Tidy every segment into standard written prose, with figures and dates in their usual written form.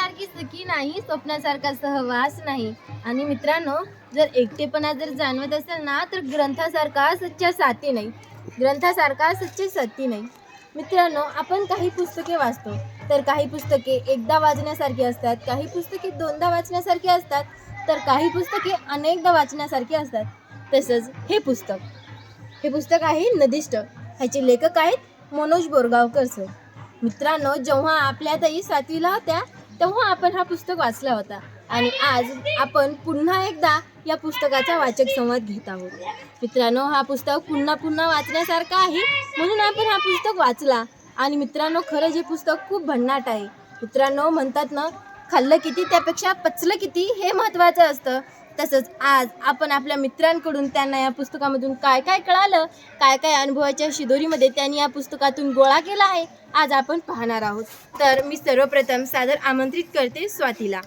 स्वप्नासारखी सखी नाही, स्वप्नासारखा सहवास नाही. आणि मित्रांनो, जर एकटेपणा जर जाणवत असेल ना, तर ग्रंथासारखा सच्चा साथी नाही, ग्रंथासारखा सच्चे साथी नाही. मित्रांनो, आपण काही पुस्तके वाचतो, तर काही पुस्तके एकदा वाचण्यासारखी असतात, काही पुस्तके दोनदा वाचण्यासारखी असतात, तर काही पुस्तके अनेकदा वाचण्यासारखी असतात. तसंच हे पुस्तक आहे नदीष्ट. ह्याचे लेखक आहेत मनोज बोरगावकर सर. मित्रांनो, जेव्हा आपल्या ताई 7वीला होत्या तेव्हा आपण हा पुस्तक वाचला होता आणि आज आपण पुन्हा एकदा या पुस्तकाचा वाचक संवाद घेत आहोत. मित्रांनो, हा पुस्तक पुन्हा वाचण्यासारखा आहे, म्हणून आपण हा पुस्तक वाचला. आणि मित्रांनो, खरंच हे पुस्तक खूप भन्नाट आहे. मित्रांनो, म्हणतात ना, खाल्लं किती त्यापेक्षा पचलं किती हे महत्त्वाचं असतं. तसंच आज आपण आपल्या मित्रांकडून त्यांना या पुस्तकामधून काय काय कळालं, काय काय अनुभवाच्या शिदोरीमध्ये त्यांनी या पुस्तकातून गोळा केला आहे, आज आपण पाहणार आहोत. तर मी सर्वप्रथम सादर आमंत्रित करते स्वातीला.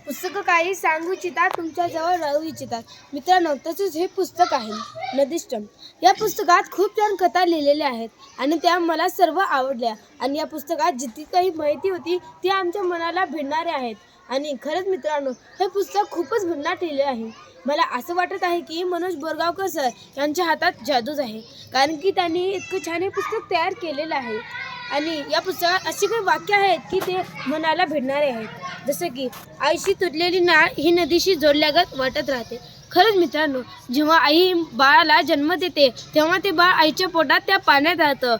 पुस्तकं काही सांगू इच्छितात, तुमच्याजवळ राहू इच्छितात. मित्रांनो, तसेच हे पुस्तक आहे नदीष्टम. या पुस्तकात खूप छान कथा लिहिलेल्या आहेत आणि त्या मला सर्व आवडल्या. आणि या पुस्तकात जितकी काही माहिती होती ती आमच्या मनाला भिडणाऱ्या आहेत. आणि खरंच मित्रांनो, हे पुस्तक खूपच भन्नाट लिहिले आहे. मला असं वाटत आहे की मनोज बोरगावकर सर यांच्या हातात जादूच आहे, कारण की त्यांनी इतकं छान हे पुस्तक तयार केलेलं आहे. आणि या पुस्तकात अशी काही वाक्य आहेत की ते मनाला भिडणारे आहेत, जसं की आईशी तुटलेली नाळ ही नदीशी जोडल्यागत वाटत राहते. खरंच मित्रांनो, जेव्हा आई बाळाला जन्म देते तेव्हा ते बाळ आईच्या पोटात त्या पाण्यात राहतं.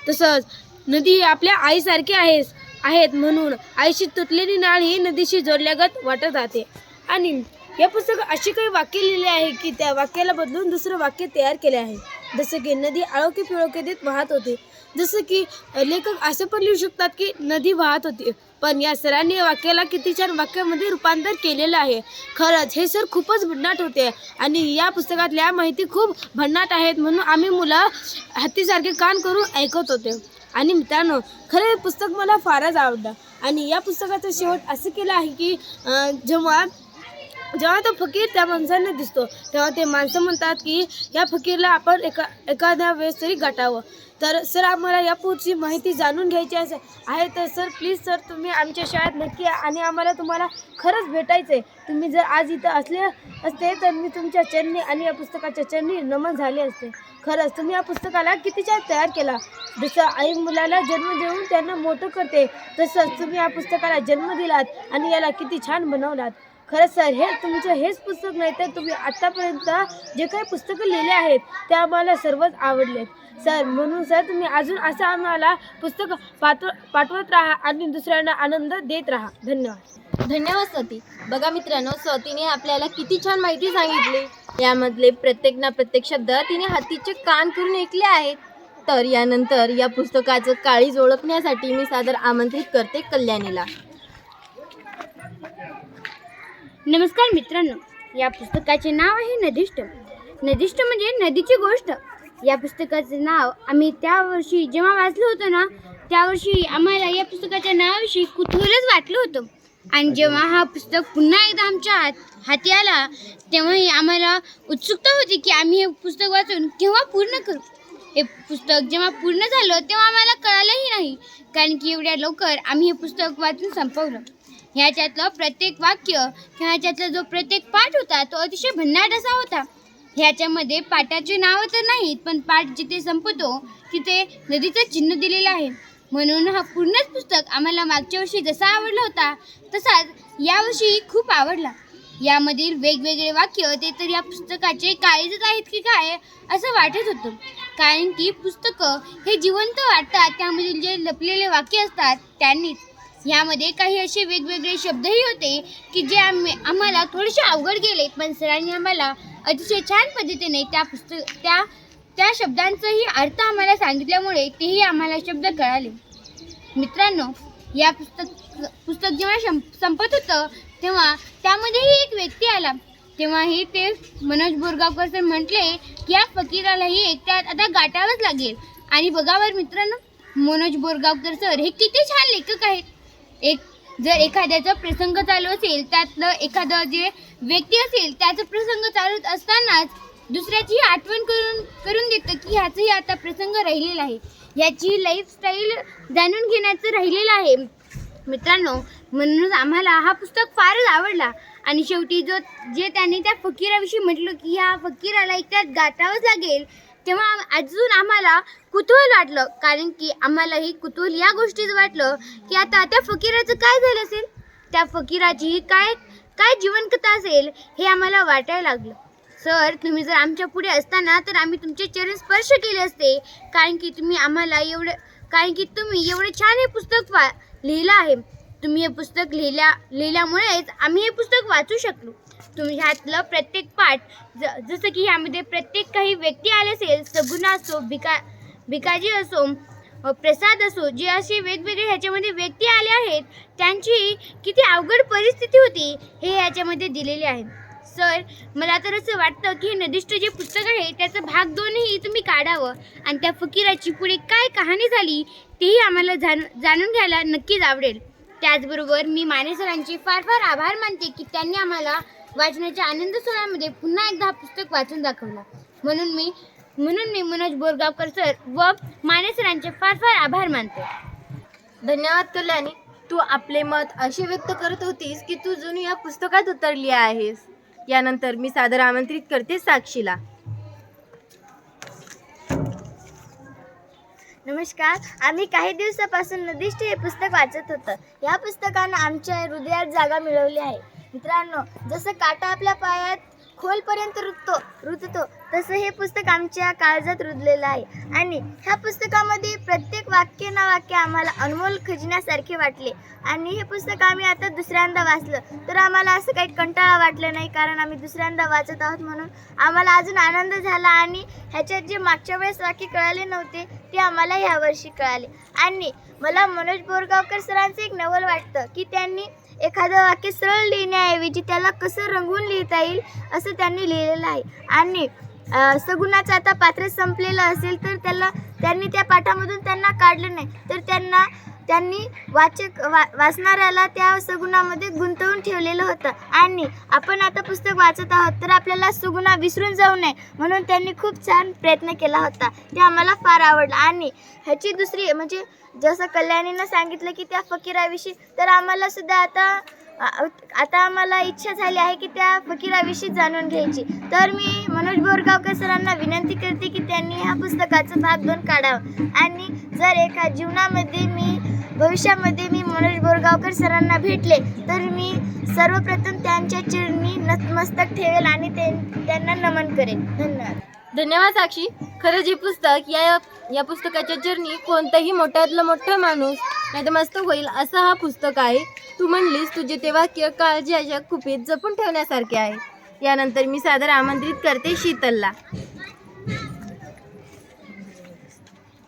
तसंच नदी ही आपल्या आईसारखी आहेत म्हणून आईशी तुटलेली नाळ ही नदीशी जोडल्यागत वाटत राहते. आणि या पुस्तकात अशी काही वाक्य लिहिली आहे की त्या वाक्याला बदलून दुसरं वाक्य तयार केले आहे, जसं की नदी आळोखे पिळोखे देत वाहत होते. जसं की लेखक असं पण लिहू शकतात की नदी वाहत होती, पण या सरांनी वाक्याला किती छान वाक्यामध्ये रूपांतर केलेलं आहे. खरंच हे सर खूपच भन्नाट होते आणि या पुस्तकातल्या माहिती खूप भन्नाट आहेत, म्हणून आम्ही मुलं हत्तीसारखे कान करून ऐकत होते. आणि मित्रांनो, खरं हे पुस्तक मला फारच आवडलं. आणि या पुस्तकाचं शेवट असं केलं आहे की जेव्हा तो फकीर त्या माणसांना दिसतो तेव्हा ते माणसं म्हणतात की या फकीरला आपण एखाद्या वेळेस तरी गाठावं. तर सर, आम्हाला या पुढची माहिती जाणून घ्यायची आहे. तर सर, प्लीज सर, तुम्ही आमच्या शाळेत नक्की या आणि आम्हाला तुम्हाला खरंच भेटायचं आहे. तुम्ही जर आज इथं असते तर मी तुमच्या चरणी आणि या पुस्तकाच्या चरणी नमन झाले असते. खरंच तुम्ही या पुस्तकाला किती छान तयार केला. जसं आई मुलाला जन्म देऊन त्यांना मोठं करते, तसंच तुम्ही या पुस्तकाला जन्म दिलात आणि याला किती छान बनवलात. खरंच सर, हे तुमचं हेच पुस्तक नाही तर तुम्ही आत्तापर्यंत जे काही पुस्तकं लिहिले आहेत ते आम्हाला सर्वच आवडलेत सर. म्हणून सर, तुम्ही अजून असं आम्हाला पुस्तक पाठवत राहा आणि दुसऱ्यांना आनंद देत राहा. धन्यवाद स्वाती. बघा मित्रांनो, स्वातीने आपल्याला किती छान माहिती सांगितली. यामधले प्रत्येक शब्द तिने हातीचे कान करून ऐकले आहेत. तर यानंतर या पुस्तकाचं काळीज ओळखण्यासाठी मी सादर आमंत्रित करते कल्याणीला. नमस्कार मित्रांनो, या पुस्तकाचे नाव आहे नदीष्ट. नदीष्ट म्हणजे नदीची गोष्ट. या पुस्तकाचं नाव आम्ही त्या वर्षी जेव्हा वाचलं होतं ना, त्यावर्षी आम्हाला या पुस्तकाच्या नावाविषयी कुतूहलच वाटलं होतं. आणि जेव्हा हा पुस्तक पुन्हा एकदा आमच्या हाती आला तेव्हाही आम्हाला उत्सुकता होती की आम्ही हे पुस्तक वाचून केव्हा पूर्ण करू. हे पुस्तक जेव्हा पूर्ण झालं तेव्हा आम्हाला कळालंही नाही, कारण की एवढ्या लवकर आम्ही हे पुस्तक वाचून संपवलं. ह्याच्यातलं प्रत्येक वाक्य किंवा ह्याच्यातला जो प्रत्येक पाठ होता तो अतिशय भन्नाट असा होता. ह्याच्यामध्ये पाठाचे नावं तर नाहीत, पण पाठ जिथे संपतो तिथे नदीचं चिन्ह दिलेलं आहे. म्हणून हा पूर्णच पुस्तक आम्हाला मागच्या वर्षी जसा आवडला होता तसाच यावर्षी खूप आवडला. यामधील वेगवेगळे वाक्य ते तर या पुस्तकाचे काळीजच आहेत की काय असं वाटत होतं, कारण की पुस्तकं हे जिवंत वाटतात. त्यामधील जे लपलेले वाक्य असतात त्यांनीच. ह्यामध्ये काही असे वेगवेगळे शब्दही होते की जे आम्हाला थोडेसे अवघड गेले, पण सरांनी आम्हाला अतिशय छान पद्धतीने त्या शब्दांचाही अर्थ आम्हाला सांगितल्यामुळे तेही आम्हाला शब्द कळाले. मित्रांनो, या पुस्तक जेव्हा संपत होतं तेव्हा त्यामध्येही एक व्यक्ती आला. तेव्हाही ते मनोज बोरगावकर सर म्हटले की या फकीरालाही एकट्यात आता गाठावंच लागेल. आणि बघावर मित्रांनो, मनोज बोरगावकर सर हे किती छान लेखक आहेत. जर एखाद्याचा प्रसंग चालू असेल, त्यातलं एखादं जे व्यक्ती असेल त्याचा प्रसंग चालू असतानाच दुसऱ्याची आठवण करून देतं की ह्याचंही आता प्रसंग राहिलेला आहे, याची लाईफस्टाईल जाणून घेण्याचं राहिलेलं आहे. मित्रांनो, म्हणूनच आम्हाला हा पुस्तक फारच आवडला. आणि शेवटी जे त्यांनी त्या फकीराविषयी म्हटलं की ह्या फकीराला एकट्यात गाठावंच लागेल, तेव्हा अजून आम्हाला कुतूहल वाटलं. कारण की आम्हालाही कुतूहल या गोष्टीचं वाटलं की आता त्या फकीराचं काय झालं असेल, त्या फकीराची काय जीवनकथा असेल हे आम्हाला वाटायला लागलं. सर, तुम्ही जर आमच्या पुढे असताना तर आम्ही तुमचे चरण स्पर्श केले असते. कारण की तुम्ही एवढं छान हे पुस्तक लिहिलं आहे. तुम्ही हे पुस्तक लिहिल्यामुळेच आम्ही हे पुस्तक वाचू शकलो. तुम्ही ह्यातलं प्रत्येक पाठ जसं की ह्यामध्ये प्रत्येक काही व्यक्ती आले असेल, सगुणा असो, भिकाजी असो, प्रसाद असो, जे असे वेगवेगळे ह्याच्यामध्ये व्यक्ती आले आहेत, त्यांची किती अवघड परिस्थिती होती हे ह्याच्यामध्ये दिलेले आहे. सर, मला तर असं वाटतं की हे नदिष्ट जे पुस्तक आहे त्याचं भाग 2ही तुम्ही काढावं आणि त्या फकीराची पुढे काय कहाणी झाली तेही आम्हाला जाणून घ्यायला नक्कीच आवडेल. त्याचबरोबर मी माने सरांचे फार फार आभार मानते की त्यांनी आम्हाला वाचनाच्या आनंद सोहळ्यामध्ये पुन्हा एकदा हा पुस्तक वाचून दाखवला. म्हणून मी मनोज बोरगावकर सर व माने सरांचे फार फार आभार मानते. धन्यवाद कल्याणी. तू आपले मत असे व्यक्त करत होतीस की तू जणू या पुस्तकात उतरली आहेस. यानंतर मी सादर आमंत्रित करते साक्षीला. नमस्कार. आम्ही काही दिवसापासून नदिष्ट हे पुस्तक वाचत होतं. या पुस्तकानं आमच्या हृदयात जागा मिळवली आहे. मित्रांनो, जसं काटा आपल्या पायात खोलपर्यंत रुततो तसं हे पुस्तक आमच्या काळजात रुजलेलं आहे. आणि ह्या पुस्तकामध्ये प्रत्येक वाक्य ना वाक्य आम्हाला अनमोल खजिन्यासारखे वाटले. आणि हे पुस्तक आम्ही आता दुसऱ्यांदा वाचलं तर आम्हाला असं काही कंटाळा वाटलं नाही, कारण आम्ही दुसऱ्यांदा वाचत आहोत म्हणून आम्हाला अजून आनंद झाला. आणि ह्याच्यात जे मागच्या वेळेस वाक्य कळाले नव्हते ते आम्हाला ह्यावर्षी कळाले. आणि मला मनोज बोरगावकर सरांचं एक नवल वाटतं की त्यांनी एखादं वाक्य सरळ लिहिण्याऐवजी त्याला कसं रंगवून लिहिता येईल असं त्यांनी लिहिलेलं आहे. आणि सगुणाचं आता पात्र संपलेलं असेल तर त्यांनी त्या पाठामधून त्यांना काढलं नाही, तर त्यांनी वाचणाऱ्याला त्या सगुणामध्ये गुंतवून ठेवलेलं होतं. आणि आपण आता पुस्तक वाचत आहोत तर आपल्याला सगुणा विसरून जाऊ नये म्हणून त्यांनी खूप छान प्रयत्न केला होता. ते आम्हाला फार आवडलं. आणि ह्याची दुसरी म्हणजे जसं कल्याणीनं सांगितलं की त्या फकीराविषयी, तर आम्हाला सुद्धा आता आम्हाला इच्छा झाली आहे की त्या फकीराविषयी जाणून घ्यायची. तर मी मनोज बोरगावकर सरांना विनंती करते की त्यांनी ह्या पुस्तकाचं भाग 2 काढावं. आणि जर भविष्यामध्ये मी मनोज बोरगावकर सरांना भेटले तर मी सर्वप्रथम त्यांच्या चरणी नतमस्तक ठेवेल आणि त्यांना नमन करेन. धन्यवाद साक्षी. खरंच हे पुस्तक या पुस्तकाच्या चरणी कोणताही मोठ्यातलं मोठा माणूस नतमस्तक होईल असं हा पुस्तक आहे. तू म्हणलीस तुझे ते वाक्य काळजी अशा कुपीत जपून ठेवण्यासारखे आहे. यानंतर मी सादर आमंत्रित करते शीतलला.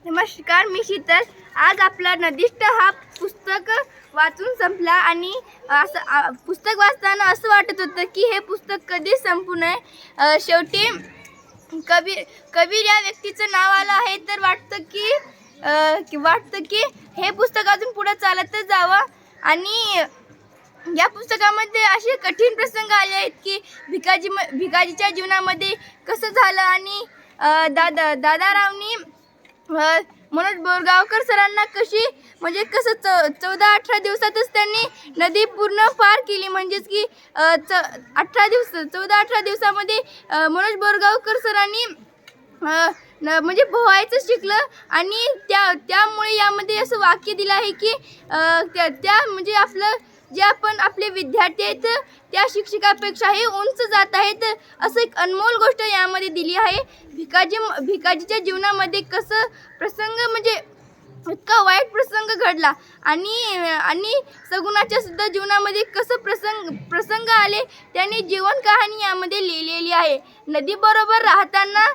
नमस्कार, मी शीतल. आज आपला नदिष्ट हा पुस्तक वाचून संपला. आणि असं पुस्तक वाचताना असं वाटत होतं की हे पुस्तक कधी संपू नये. शेवटी कबीर या व्यक्तीचं नाव आलं आहे तर वाटतं की हे पुस्तक अजून पुढे चालतच जावं. आणि या पुस्तकामध्ये असे कठीण प्रसंग आले आहेत की भिकाजीच्या जीवनामध्ये कसं झालं. आणि दादारावनी मनोज बोरगावकर सरांना कसं 14-18 दिवसातच त्यांनी नदी पूर्ण पार केली. म्हणजेच की 14-18 दिवसामध्ये मनोज बोरगावकर सरांनी म्हणजे पोहायचं शिकलं. आणि त्यामुळे यामध्ये असं वाक्य दिलं आहे की त्या म्हणजे आपले विद्यार्थी आहेत त्या शिक्षकापेक्षाही उंच जात आहेत, असं एक अनमोल गोष्ट यामध्ये दिली आहे. भिकाजीच्या जीवनामध्ये कसं प्रसंग म्हणजे इतका वाईट प्रसंग घडला आणि सगुणाच्या सुद्धा जीवनामध्ये कसं प्रसंग आले त्यांनी जीवन कहाणी यामध्ये लिहिलेली आहे. नदीबरोबर राहताना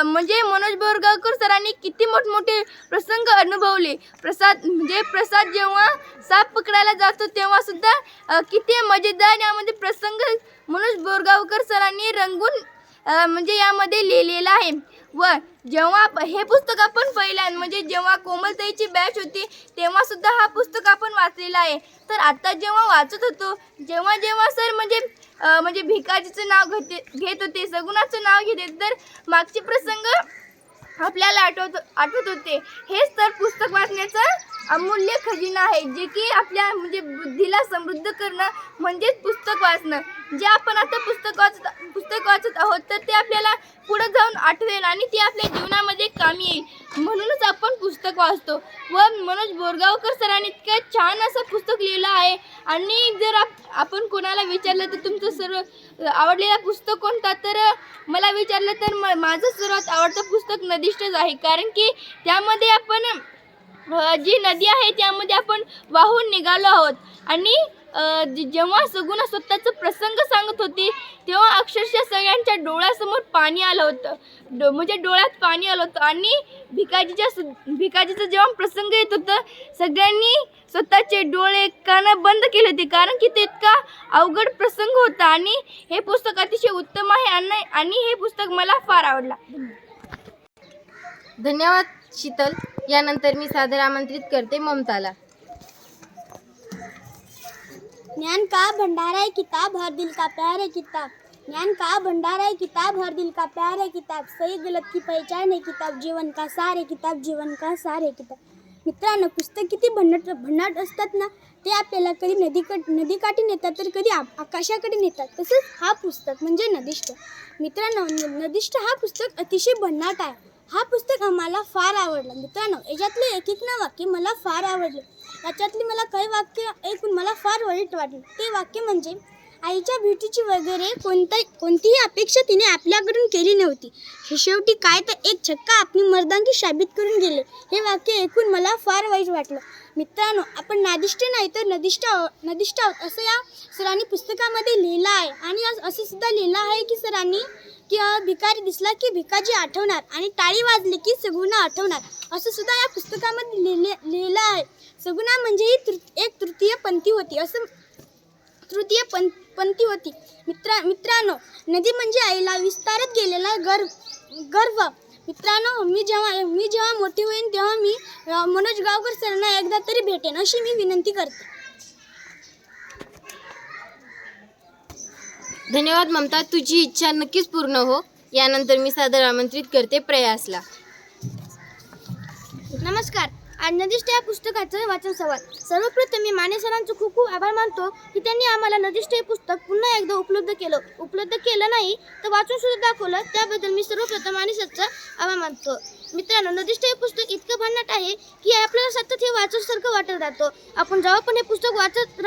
म्हणजे मनोज बोरगावकर सरांनी किती मोठमोठे प्रसंग अनुभवले. प्रसाद जेव्हा साप पकडायला जातो तेव्हा सुद्धा किती मजेदार यामध्ये प्रसंग मनोज बोरगावकर सरांनी रंगून म्हणजे यामध्ये लिहिलेलं आहे. व जेव्हा हे पुस्तक आपण म्हणजे जेव्हा कोमलताईची बॅच होती तेव्हा सुद्धा हा पुस्तक आपण वाचलेला आहे. तर आता जेव्हा वाचत होतो जेव्हा सर म्हणजे म्हणजे भिकाजीचं नाव घेत होते, सगुणाचं नाव घेत होते, तर मागचे प्रसंग आपल्याला आठवत होते. हेच तर पुस्तक वाचण्याचं अमूल्य खजिना आहे, जे की आपल्या म्हणजे बुद्धीला समृद्ध करणं म्हणजेच पुस्तक वाचणं. जे आपण आता पुस्तक वाचत आहोत तर ते आपल्याला पुढे जाऊन आठवेल आणि ते आपल्या जीवनामध्ये कामी येईल. म्हणूनच आपण पुस्तक वाचतो. व मनोज बोरगावकर सरांनी इतकं छान असं पुस्तक लिहिलं आहे. आणि जर आपण कोणाला विचारलं तर तुमचं सर्व आवडलेलं पुस्तक कोणता, तर मला विचारलं तर माझं सर्वात आवडतं पुस्तक नदीष्टच आहे. कारण की त्यामध्ये आपण जी नदी आहे त्यामध्ये आपण वाहून निघालो आहोत. आणि जेव्हा सगुणा स्वतःचं प्रसंग सांगत होती तेव्हा अक्षरशः सगळ्यांच्या डोळ्यासमोर पाणी आलं होतं, म्हणजे डोळ्यात पाणी आलं होतं. आणि भिकाजीचं जेव्हा प्रसंग येत होतं सगळ्यांनी स्वतःचे डोळे कान बंद केले होते, कारण की ते इतका अवघड प्रसंग होता. आणि हे पुस्तक अतिशय उत्तम आहे आणि हे पुस्तक मला फार आवडला. धन्यवाद शीतल. यानंतर मी सादर आमंत्रित करते ममताला. ज्ञान का भंडारा है किताब, हर दिल का प्यार है किताब. ज्ञान का भंडारा है किताब, हर दिल का प्यार है किताब. सही गलत की पहचान है किताब, जीवन का सार है किताब, जीवन का सार है किताब. मित्रांनो, पुस्तक किती भन्नाट असतात ना, ते आपल्याला कधी नदीकाठी नेतात तर कधी आकाशाकडे नेतात. तसंच हा पुस्तक म्हणजे नदीष्ट. मित्रांनो, नदीष्ट हा पुस्तक अतिशय भन्नाट आहे. हा पुस्तक आम्हाला फार आवडला. मित्रांनो, याच्यातले एक वाक्य मला फार आवडले. याच्यातली मला काही वाक्य ऐकून मला फार वाईट वाटलं. ते वाक्य म्हणजे, आईच्या भेटीची वगैरे कोणतीही अपेक्षा तिने आपल्याकडून केली नव्हती. हे शेवटी काय तर एक छक्का आपली मर्दांगी साबित करून गेले. हे वाक्य ऐकून मला फार वाईट वाटलं. मित्रांनो, आपण नादिष्ट नाही तर नदिष्ट आहोत असं या सरांनी पुस्तकामध्ये लिहिलं आहे. आणि असं सुद्धा लिहिलं आहे की सरांनी की भिकारी दिसला की भिकाजी आठवणार आणि टाळी वाजली की सगुणा आठवणार, असं सुद्धा या पुस्तकामध्ये लिहिलं आहे. सगुणा म्हणजे ही एक तृतीय पंथी होती. मित्रांनो, नदी म्हणजे आईला विस्तारत गेलेला गर्व. मित्रांनो, मी जेव्हा मोठी होईन तेव्हा मी मनोज गावकर सरांना एकदा तरी भेटेन अशी मी विनंती करते. धन्यवाद ममता. तुझी इच्छा नक्कीच पूर्ण हो. यानंतर मी सादर आमंत्रित करते प्रयासला. नमस्कार. आज नदीष्ट या पुस्तकाचं वाचन संवाद. सर्वप्रथम मी माने सरांचं खूप खूप आभार मानतो की त्यांनी आम्हाला नदीष्ट हे पुस्तक पुन्हा एकदा उपलब्ध केलं नाही तर वाचून सुद्धा दाखवलं. त्याबद्दल मी सर्वप्रथम माने सरचा आभार मानतो. मित्रांनो, नदीष्ट हे पुस्तक इतकं भन्नाट आहे की आपल्याला सतत हे वाचल्यासारखं वाटत राहतं. आपण जेव्हा पण हे पुस्तक वाचत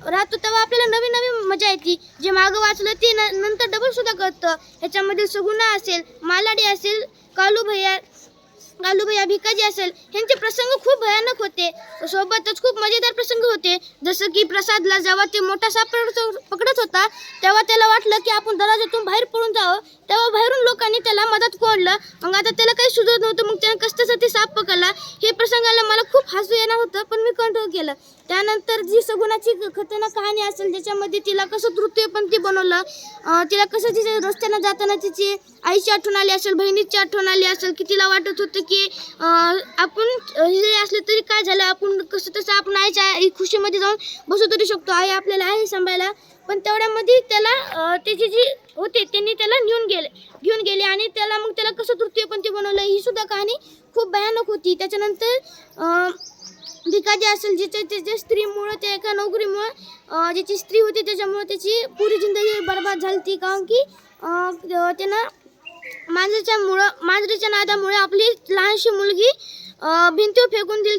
राहतो तेव्हा आपल्याला नवीन मजा येते. जे मागं वाचलं ते नंतर डबल सुद्धा कळतं. ह्याच्यामध्ये सगुणा असेल, मालाडी असेल, कालूभैया भिकाजी असेल, ह्यांचे प्रसंग खूप भयानक होते. सोबतच खूप मजेदार प्रसंग होते. जसं की प्रसादला जेव्हा ते मोठा साप पकडत होता तेव्हा त्याला वाटलं की आपण दरवाजातून बाहेर पळून जावं. तेव्हा बाहेरून लोकांनी त्याला मदत कोडलं. मग आता त्याला काही सुचत नव्हतं, मग त्याने कसं ते साप पकडला. हे प्रसंगाला मला खूप हसू येणार होतं पण मी कंट्रोल केलं. त्यानंतर जी सगुणाची खतरनाक कहाणी असेल ज्याच्यामध्ये तिला कसं तृतीयपंथी बनवलं, तिला कसं तिच्या रस्त्यानं जाताना तिची आईची आठवण आली असेल, बहिणीची आठवण आली असेल की तिला वाटत होतं की आपण हे असले तरी काय झालं, आपण कसं तसं आपण आईच्या खुशीमध्ये जाऊन बसू तरी शकतो, आई आपल्याला आहे सांभाळायला. पण तेवढ्यामध्ये त्याला त्याची जी होते त्यांनी त्याला घेऊन गेले आणि त्याला कसं तृतीयपंथी बनवलं ही सुद्धा कहाणी खूप भयानक होती. त्याच्यानंतर भिकाजी असेल त्याच्या स्त्रीमुळं, त्या एका नोकरीमुळं ज्याची स्त्री होती त्याच्यामुळं त्याची पुरी जिंदगी बरबाद झाली ती. कारण की त्यानं मांजरीच्या नादामुळे आपली लहानशी मुलगी भिंतीवर फेकून दिली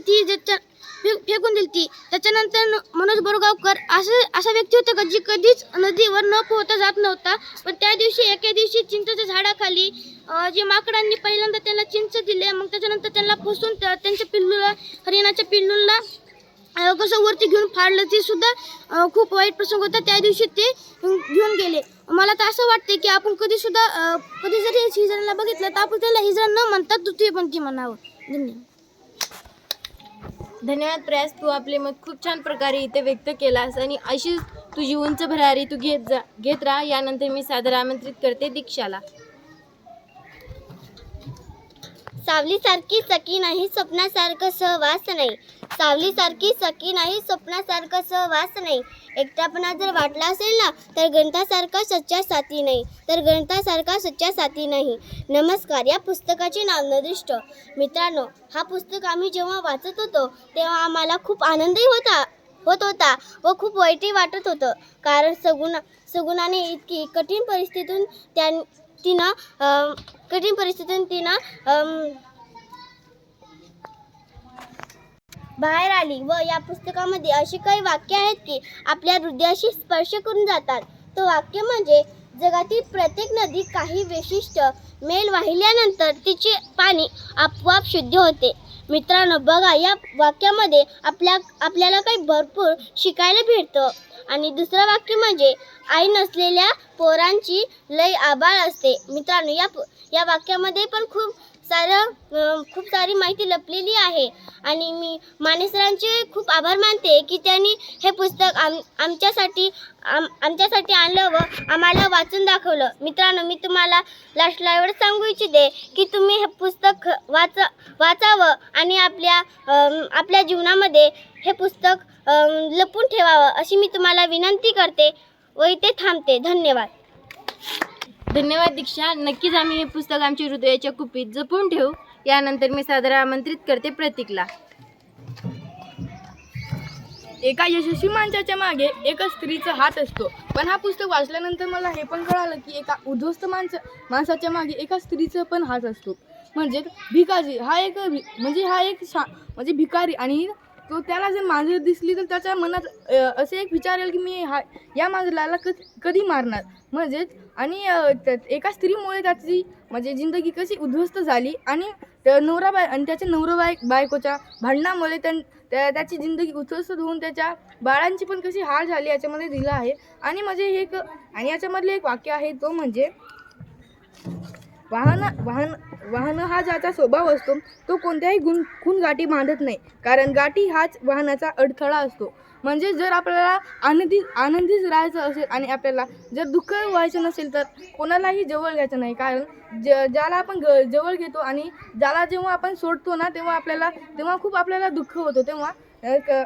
ती. त्याच्यानंतर मनोज बोरगावकर असा व्यक्ती होता का जी कधीच नदीवर न पोहता जात नव्हता. पण एके दिवशी चिंचेच्या झाडाखाली जे माकडांनी पहिल्यांदा त्यांना चिंच दिले, मग त्याच्यानंतर त्यांना फसवून त्यांच्या हरिणाच्या पिल्लूला कसं वरती घेऊन फाडलं, ते सुद्धा खूप वाईट प्रसंग होता. त्या दिवशी ते घेऊन गेले. मला तर असं वाटते की आपण कधी जरी हिजड्यांना बघितलं तर आपण त्याला हिजडा न म्हणता तृतीयपंथी म्हणावं. धन्यवाद प्रयास. तू आपले मत खूप छान प्रकारे इथे व्यक्त केलास आणि अशीच तुझी उंच भरारी तू घेत राहा. यानंतर मी सादर आमंत्रित करते दीक्षाला. सावलीसारखी सखी नाही स्वप्नासारखं सहवास नाही. सावलीसारखी सखी नाही स्वप्नासारखं सहवास नाही. एकटापणा जर वाटला असेल ना तर ग्रंथासारखा सच्चा साथी नाही. तर ग्रंथासारखा सच्चा साथी नाही. नमस्कार. या पुस्तकाचे नाव नदिष्ट. मित्रांनो, हा पुस्तक आम्ही जेव्हा वाचत होतो तेव्हा आम्हाला खूप आनंदही होत होता व खूप वाईटही वाटत होतं. कारण सगुणाने इतकी कठीण परिस्थितीतून तिनं बाहेर आली व या पुस्तकामध्ये अशी काही वाक्य आहेत की आपल्या हृदयाशी स्पर्श करून जातात. तो वाक्य म्हणजे, जगातील प्रत्येक नदी काही विशिष्ट मैल वाहिल्यानंतर तिचे पाणी आपोआप शुद्ध होते. मित्रांनो, बघा, या वाक्यामध्ये आपल्याला काही भरपूर शिकायला भेटतं. आणि दुसरं वाक्य म्हणजे, आई नसलेल्या पोरांची लई आबाळ असते. मित्रांनो, या वाक्यामध्ये पण खूप सारी माहिती लपलेली आहे. आणि मी माने सरांचे खूप आभार मानते की त्यांनी हे पुस्तक आमच्यासाठी आणलं व आम्हाला वाचून दाखवलं. मित्रांनो, मी तुम्हाला लास्टला एवढं सांगू इच्छिते की तुम्ही हे पुस्तक वाचावं आणि आपल्या जीवनामध्ये हे पुस्तक लपून ठेवावं अशी मी तुम्हाला विनंती करते व इथे थांबते. धन्यवाद. धन्यवाद दीक्षा. नक्कीच आम्ही हे पुस्तक आमच्या हृदयाच्या कुपीत जपून ठेवू. यानंतर मी सादर आमंत्रित करते प्रतीकला. एका यशस्वी माणसाच्या मागे एका स्त्रीचा हात असतो. पण हा पुस्तक वाचल्यानंतर मला हे पण कळालं की एका उद्ध्वस्त माणसाच्या मागे एका स्त्रीचा पण हात असतो. म्हणजे भिकाजी हा एक भिकारी, आणि तो त्याला जर मांजर दिसली तर त्याच्या मनात असे एक विचार येईल की मी या मांजराला कधी मारणार. म्हणजेच आणि एका स्त्रीमुळे त्याची जिंदगी कशी उद्ध्वस्त झाली आणि त्याच्या बायकोच्या भांडणामुळे त्याची जिंदगी उद्ध्वस्त होऊन त्याच्या बाळांची पण कशी हाल झाली याच्यामध्ये दिलं आहे. आणि याच्यामधले एक वाक्य आहे, तो म्हणजे, वाहन हा ज्याचा स्वभाव असतो तो कोणत्याही खून-गाठी बांधत नाही, कारण गाठी हाच वाहनाचा अडथळा असतो. म्हणजे जर आपल्याला आनंदीच राहायचं असेल आणि आपल्याला जर दुःख व्हायचं नसेल तर कोणालाही जवळ घ्यायचं नाही. कारण ज्याला आपण जवळ घेतो आणि ज्याला जेव्हा आपण सोडतो ना तेव्हा खूप आपल्याला दुःख होतं. तेव्हा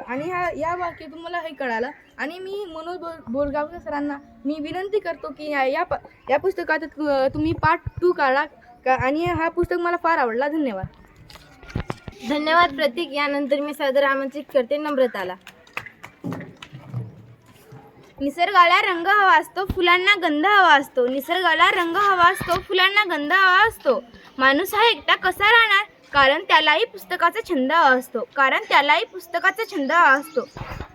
आणि या वाक्यातून मला हे कळालं. आणि मी मनोज बोरगावकर सरांना मी विनंती करतो की या पुस्तकाचा तुम्ही पार्ट 2 काढा आणि हा पुस्तक मला फार आवडला. धन्यवाद. धन्यवाद प्रतीक. यानंतर मी सादर आमंत्रित करते नम्रताला. निसर्गाला रंग हवा असतो, फुलांना गंध हवा असतो. निसर्गाला रंग हवा असतो, फुलांना गंध हवा असतो. माणूस हा एकटा कसा राहणार? कारण त्यालाही पुस्तकाचा छंद हवा असतो.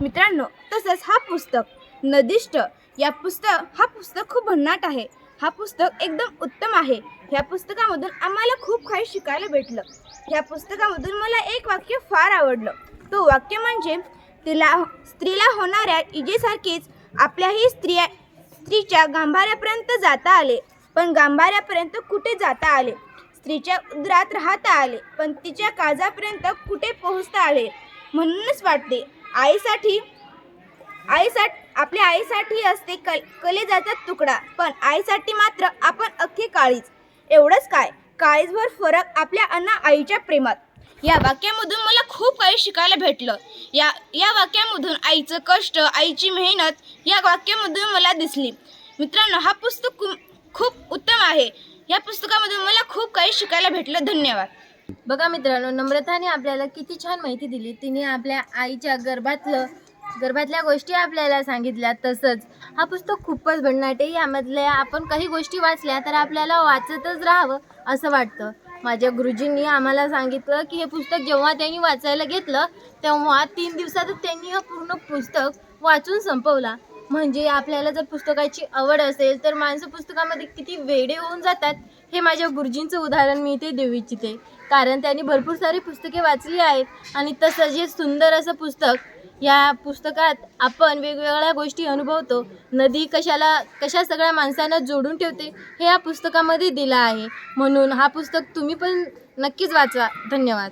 मित्रांनो, तसंच हा पुस्तक नदिष्ट हा पुस्तक खूप भन्नाट आहे. हा पुस्तक एकदम उत्तम आहे. ह्या पुस्तकामधून आम्हाला खूप काही शिकायला भेटलं. ह्या पुस्तकामधून मला एक वाक्य फार आवडलं. तो वाक्य म्हणजे, स्त्रीला होणाऱ्या इजेसारखीच आपल्याही स्त्रीच्या गांभाऱ्यापर्यंत जाता आले, पण गांभाऱ्यापर्यंत कुठे जाता आले. स्त्रीच्या उदरात राहता आले, पण तिच्या काळजापर्यंत कुठे पोहोचता आले. म्हणूनच वाटते आपल्या आईसाठी असते कलेजाचा तुकडा, पण आईसाठी मात्र आपण अख्खे काळीज. एवढंच काय, काळीजभर फरक आपल्या आईच्या प्रेमात. या वाक्यामधून मला खूप काही शिकायला भेटलं. या वाक्यामधून आईचं कष्ट, आईची मेहनत या वाक्यामधून मला दिसली. मित्रांनो, हा पुस्तक खूप उत्तम आहे. या पुस्तकामधून मला खूप काही शिकायला भेटलं. धन्यवाद. बघा मित्रांनो, नम्रताने आपल्याला किती छान माहिती दिली. तिने आपल्या आईच्या गर्भातल्या गोष्टी आपल्याला सांगितल्या. तसंच हा पुस्तक खूपच भन्नाट आहे. यामधल्या आपण काही गोष्टी वाचल्या तर आपल्याला वाचतच राहावं असं वाटतं. माझ्या गुरुजींनी आम्हाला सांगितलं की हे पुस्तक जेव्हा त्यांनी वाचायला घेतलं तेव्हा 3 दिवसातच त्यांनी हे पूर्ण पुस्तक वाचून संपवला. म्हणजे आपल्याला जर पुस्तकाची आवड असेल तर माणसं पुस्तकामध्ये किती वेडे होऊन जातात हे माझ्या गुरुजींचं उदाहरण मी इथे देऊ इच्छिते. कारण त्यांनी भरपूर सारी पुस्तके वाचली आहेत आणि तसंच हे सुंदर असं पुस्तक, या पुस्तकात आपण वेगवेगळ्या गोष्टी अनुभवतो. नदी कशा सगळ्या माणसांना जोडून ठेवते हे या पुस्तकामध्ये दिलं आहे. म्हणून हा पुस्तक तुम्ही पण नक्कीच वाचा. धन्यवाद.